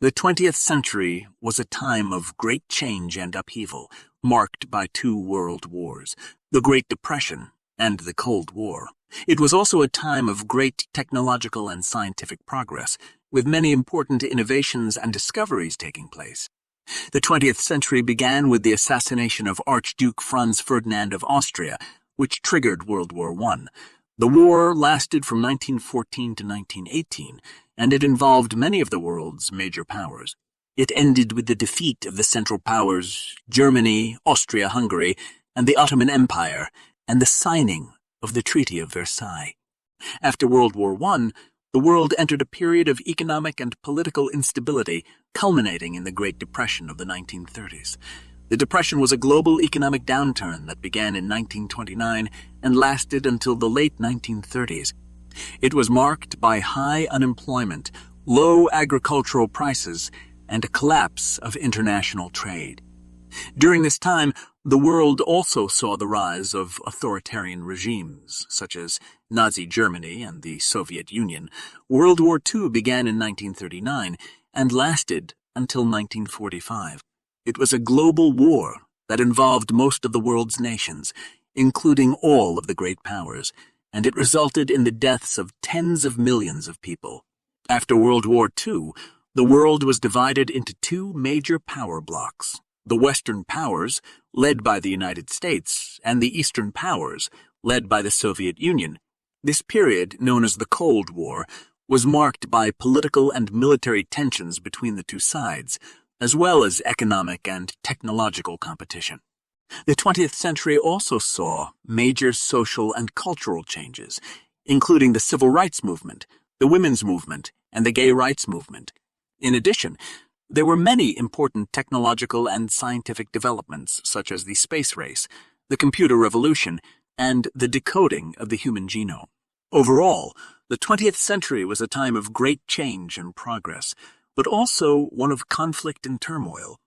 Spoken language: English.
The 20th century was a time of great change and upheaval, marked by two world wars, the Great Depression and the Cold War. It was also a time of great technological and scientific progress, with many important innovations and discoveries taking place. The 20th century began with the assassination of Archduke Franz Ferdinand of Austria, which triggered World War I. The war lasted from 1914 to 1918, and it involved many of the world's major powers. It ended with the defeat of the Central Powers, Germany, Austria-Hungary, and the Ottoman Empire, and the signing of the Treaty of Versailles. After World War I, the world entered a period of economic and political instability, culminating in the Great Depression of the 1930s. The Depression was a global economic downturn that began in 1929 and lasted until the late 1930s. It was marked by high unemployment, low agricultural prices, and a collapse of international trade. During this time, the world also saw the rise of authoritarian regimes, such as Nazi Germany and the Soviet Union. World War II began in 1939 and lasted until 1945. It was a global war that involved most of the world's nations, including all of the great powers, and it resulted in the deaths of tens of millions of people. After World War II, the world was divided into two major power blocks: the Western powers, led by the United States, and the Eastern powers, led by the Soviet Union. This period, known as the Cold War, was marked by political and military tensions between the two sides, as well as economic and technological competition. The 20th century also saw major social and cultural changes, including the Civil Rights Movement, the Women's Movement, and the Gay Rights Movement. In addition, there were many important technological and scientific developments, such as the space race, the computer revolution, and the decoding of the human genome. Overall, the 20th century was a time of great change and progress, but also one of conflict and turmoil.